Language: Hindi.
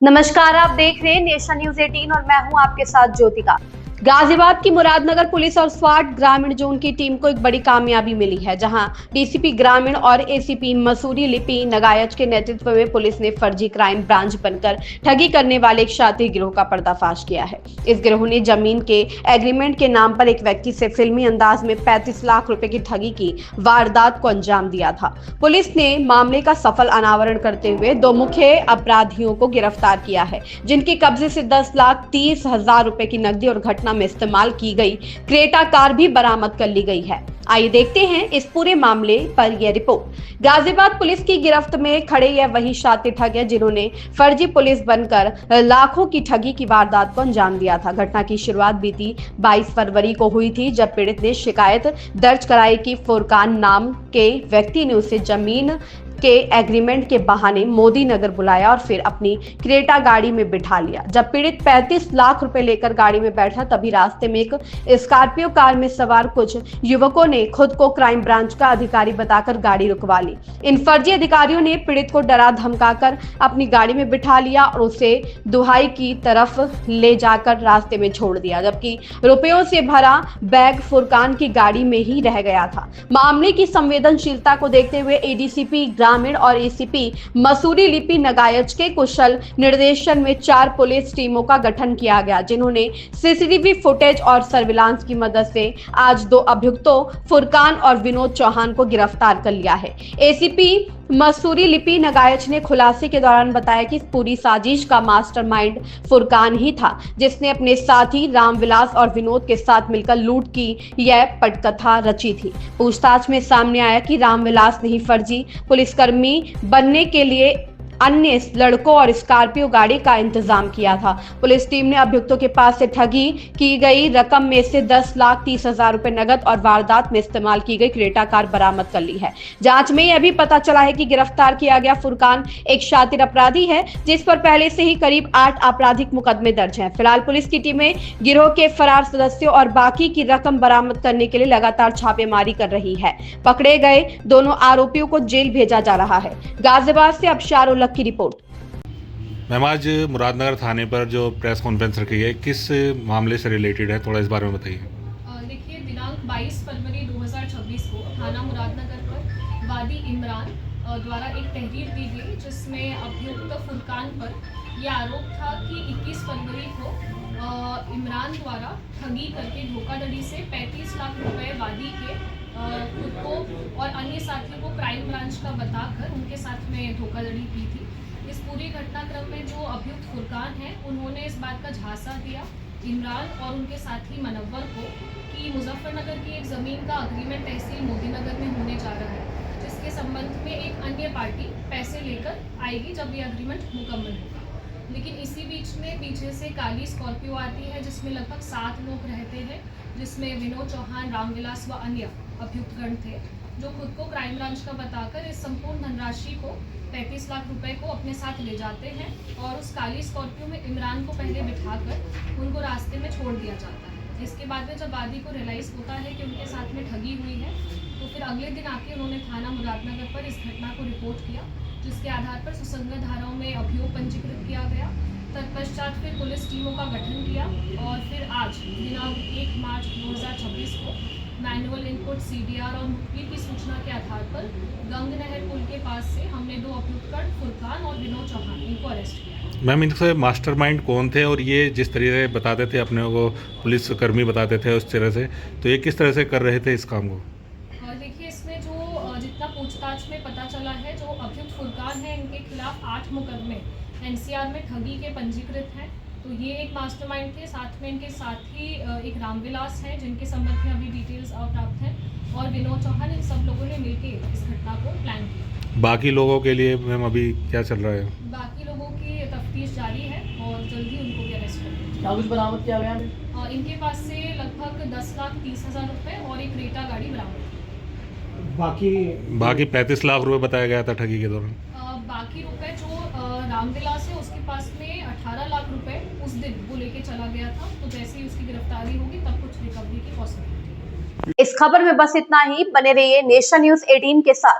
नमस्कार, आप देख रहे हैं नेशन न्यूज 18 और मैं हूं आपके साथ ज्योतिका। गाजियाबाद की मुरादनगर पुलिस और स्वाट ग्रामीण जोन की टीम को एक बड़ी कामयाबी मिली है, जहां डीसीपी ग्रामीण और एसीपी मसूरी लिपि नगायच के नेतृत्व में पुलिस ने फर्जी क्राइम ब्रांच बनकर ठगी करने वाले एक शातिर गिरोह का पर्दाफाश किया है। इस गिरोह ने जमीन के एग्रीमेंट के नाम पर एक व्यक्ति से फिल्मी अंदाज में 35 लाख रुपए की ठगी की वारदात को अंजाम दिया था। पुलिस ने मामले का सफल अनावरण करते हुए 2 मुख्य अपराधियों को गिरफ्तार किया है, जिनके कब्जे से 10,30,000 रुपए की नकदी और घटना में इस्तेमाल की गई क्रेटा कार भी बरामद कर ली गई है। आइए देखते हैं इस पूरे मामले पर यह रिपोर्ट। गाजियाबाद पुलिस की गिरफ्त में खड़े यह वही शातिर ठग है जिन्होंने फर्जी पुलिस बनकर लाखों की ठगी की वारदात को अंजाम दिया था। घटना की शुरुआत बीती 22 फरवरी को हुई थी, जब पीड़ित ने शिकायत दर्ज कराई कि फुरकान नाम के व्यक्ति ने उसे जमीन के एग्रीमेंट के बहाने मोदी नगर बुलाया और फिर अपनी क्रेटा गाड़ी में बिठा लिया। जब पीड़ित 35 लाख रुपए लेकर गाड़ी में बैठा, तभी रास्ते में एक स्कॉर्पियो कार में सवार कुछ युवकों ने खुद को क्राइम ब्रांच का अधिकारी बताकर गाड़ी रुकवा ली। इन फर्जी अधिकारियों ने पीड़ित को डरा धमकाकर अपनी गाड़ी में बिठा लिया और उसे दुहाई की तरफ ले जाकर रास्ते में छोड़ दिया, जबकि रुपयों से भरा बैग फुरकान की गाड़ी में ही रह गया था। मामले की संवेदनशीलता को देखते हुए एडीसीपी ग्रामीण और एसीपी मसूरी लिपि नगायच के कुशल निर्देशन में 4 पुलिस टीमों का गठन किया गया, जिन्होंने सीसीटीवी फुटेज और सर्विलांस की मदद से आज 2 अभियुक्तों फुरकान और विनोद चौहान को गिरफ्तार कर लिया है। एसीपी मसूरी लिपि नगायच ने खुलासे के दौरान बताया कि पूरी साजिश का मास्टरमाइंड फुरकान ही था, जिसने अपने साथी रामविलास और विनोद के साथ मिलकर लूट की यह पटकथा रची थी। पूछताछ में सामने आया कि रामविलास ने ही फर्जी पुलिसकर्मी बनने के लिए अन्य लड़कों और स्कॉर्पियो गाड़ी का इंतजाम किया था। पुलिस टीम ने अभियुक्तों के पास से ठगी की गई रकम में से 10,30,000 रुपए नगद और वारदात में इस्तेमाल की गई क्रेटा कार बरामद कर ली है। जांच में यह भी पता चला है कि गिरफ्तार किया गया फुरकान एक शातिर अपराधी है, जिस पर पहले से ही करीब 8 आपराधिक मुकदमे दर्ज हैं। फिलहाल पुलिस की टीमें गिरोह के फरार सदस्यों और बाकी की रकम बरामद करने के लिए लगातार छापेमारी कर रही है। पकड़े गए दोनों आरोपियों को जेल भेजा जा रहा है। गाजियाबाद से अबशार की रिपोर्ट। मैम, आज मुरादनगर थाने पर जो प्रेस कॉन्फ्रेंस रखी है, किस मामले से रिलेटेड है, थोड़ा इस बारे में बताइए। देखिए, दिनांक 22 फरवरी 2026 को थाना मुरादनगर पर वादी इमरान द्वारा एक तहरीर दी गई, जिसमें अभियुक्त फुरकान पर यह आरोप था कि 21 फरवरी को इमरान द्वारा ठगी करके धोखाधड़ी से 35 लाख रुपए वादी के खुद को और अन्य साथियों को क्राइम ब्रांच का बताकर उनके साथ में धोखाधड़ी की थी। इस पूरी घटनाक्रम में जो अभियुक्त फुरकान है, उन्होंने इस बात का झांसा दिया इमरान और उनके साथी मनव्वर को कि मुजफ्फरनगर की एक ज़मीन का अग्रीमेंट तहसील मोदी नगर में होने जा रहा है, जिसके संबंध में एक अन्य पार्टी पैसे लेकर आएगी जब ये अग्रीमेंट मुकम्मल होगा। लेकिन इसी बीच में पीछे से काली स्कॉर्पियो आती है, जिसमें लगभग 7 लोग रहते हैं, जिसमें विनोद चौहान, रामविलास व अन्य अभियुक्तगण थे, जो खुद को क्राइम ब्रांच का बताकर इस संपूर्ण धनराशि को 35 लाख रुपए को अपने साथ ले जाते हैं और उस काली स्कॉर्पियो में इमरान को पहले बिठाकर उनको रास्ते में छोड़ दिया जाता है। इसके बाद में जब वादी को रियलाइज़ होता है कि उनके साथ में ठगी हुई है, तो फिर अगले दिन आके उन्होंने थाना मुरादनगर पर इस घटना को रिपोर्ट किया, जिसके आधार पर सुसंगत धाराओं में अभियोग पंजीकृत किया गया। तत्पश्चात फिर पुलिस टीमों का गठन किया और फिर आज दिनांक 1 मार्च 2026 को मैनुअल इनपुट सीडीआर और मुखबिर की सूचना के आधार पर गंग नहर पुल के पास से हमने 2 अभियुक्त फुरकान और विनोद चौहान इनको अरेस्ट किया। मैम, इनसे मास्टरमाइंड कौन थे और ये जिस तरीके से बताते थे अपने को पुलिसकर्मी बताते थे उस तरह से, तो ये किस तरह से कर रहे थे इस काम को? देखिए, इसमें जो जितना पूछताछ में पता चला है, जो अभियुक्त फुरकान है, इनके खिलाफ 8 मुकदमे एनसीआर में ठगी के पंजीकृत हैं। तो ये एक मास्टरमाइंड थे। साथ में इनके साथी एक रामविलास हैं, जिनके संबंध में अभी डिटेल्स प्राप्त हैं, और विनोद चौहान। इन सब लोगों ने मिलकर इस घटना को प्लान किया। बाकी लोगों के लिए मैम अभी क्या चल रहा है? बाकी लोगों की तफ्तीश जारी है और जल्दी उनको भी अरेस्ट करेंगे। क्या कुछ बरामद किया गया है? इनके पास से लगभग 10,30,000 रुपये और एक क्रेटा गाड़ी बरामद की। बाकी 35 लाख रुपए बताया गया था ठगी के दौरान। बाकी रुपए जो रामविलास है, उसके पास में 18 लाख रुपए उस दिन वो लेके चला गया था। तो जैसे ही उसकी गिरफ्तारी होगी तब कुछ रिकवरी की पॉसिबिलिटी। इस खबर में बस इतना ही। बने रहिए नेशन न्यूज 18 के साथ।